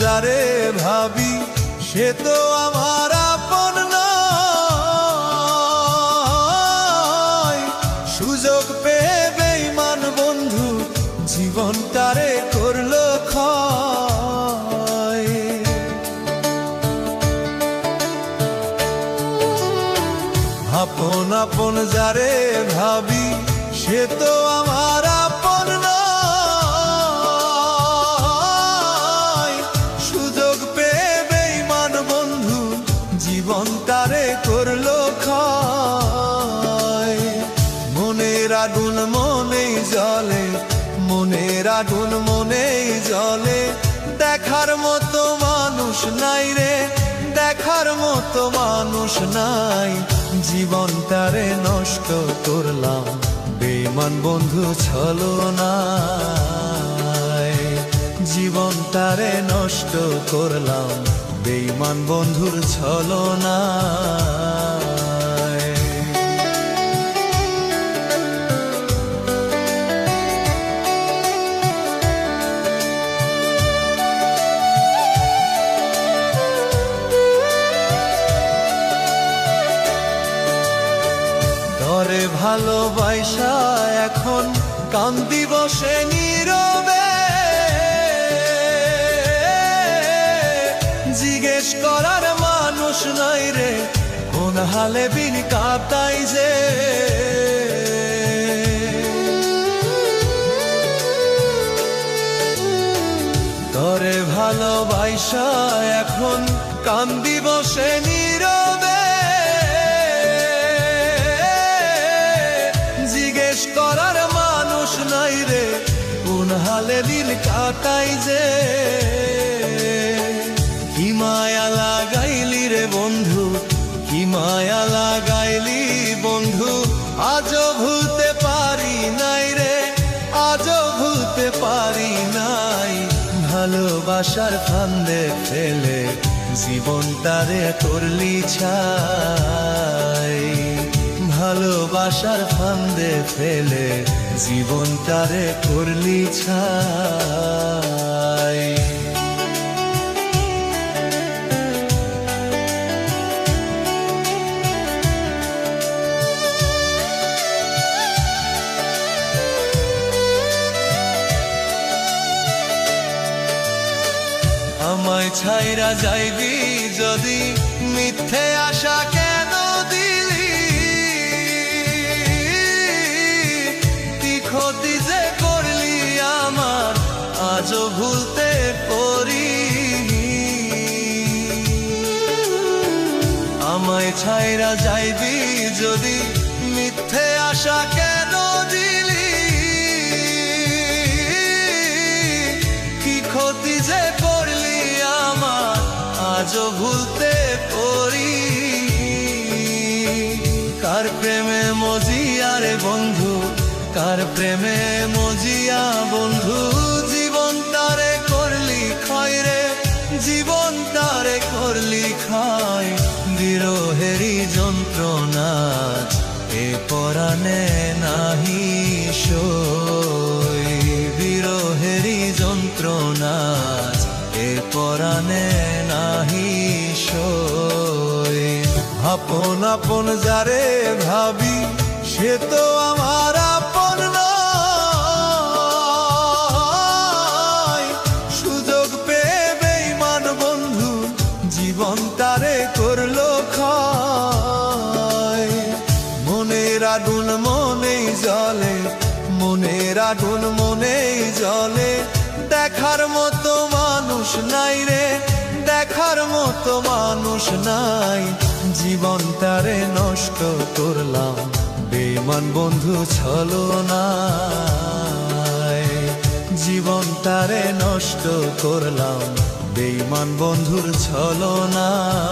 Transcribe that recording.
যারে ভাবি সে তো আমার আপন নয়। সুযোগ পেয়ে বেঈমান বন্ধু জীবনটারে করলো ক্ষয়। আপন আপন যারে ভাবি সে তো আমার আপন নয়। সুযোগ পেয়ে বেঈমান বন্ধু জীবনটারে করলো ক্ষয়। মনের আগুন মনেই জ্বলে, মনের আগুন মনেই জ্বলে, দেখার মতো মানুষ নাই রে, দেখার মতো মানুষ নাই। জীবনটারে নষ্ট করলাম বেঈমান বন্ধু ছলনায়। জীবনটারে নষ্ট করলাম বেঈমান বন্ধুর ছলনায়। তরে ভালোবাসা এখন কান্দি বসে নীরবে, জিজ্ঞেস করার মানুষ নাই রে কোন হালে বিন কাটাই যে। তরে ভালোবাসা এখন কান্দি বসে নীরবে, জিজ্ঞেস করার মানুষ নাই রে কোন হালে দিন কাটাই যে। কি মায়া লাগাইলি রে বন্ধু, কি মায়া লাগাইলি বন্ধু, আজও ভুলতে পারি নাই রে, আজও ভুলতে পারি নাই। ভালোবাসার ফান্দে ফেলে জীবনটারে করলি ছাই। ভালোবাসার ফান্দে ফেলে জীবনটারে করলি ছাই। আমায় ছাইরা যাইবি যদি মিথ্যে আশা কেন দিলি, কি ক্ষতি যে করলি আমার আজও ভুলতে পারি। আমায় ছাইরা যাইবি যদি মিথ্যে আশা কেন দিলি, কি ক্ষতি যে করলি আমার আজও ভুলতে পারি। কার প্রেমে মজিয়া রে বন্ধু, কার প্রেমে মজিয়া বন্ধু, জীবনটারে করলি ক্ষয় রে, জীবনটারে করলি ক্ষয়। বিরহেরই যন্ত্রণা এ পরাণে নাহি সই, বিরহেরই যন্ত্রণা এ পরাণে নাহি সই। আপন আপন যারে ভাবি সে তো আমার আপন নয়। সুযোগ পেয়ে বেঈমান বন্ধু জীবনটারে করলো ক্ষয়। মনের আগুন মনেই জ্বলে, মনের আগুন মনেই জ্বলে, দেখার মতো মানুষ নাই রে, দেখার মতো মানুষ নাই। জীবনটারে নষ্ট করলাম বেঈমান বন্ধু ছলনায়। জীবনটারে নষ্ট করলাম বেঈমান বন্ধুর ছলনায়।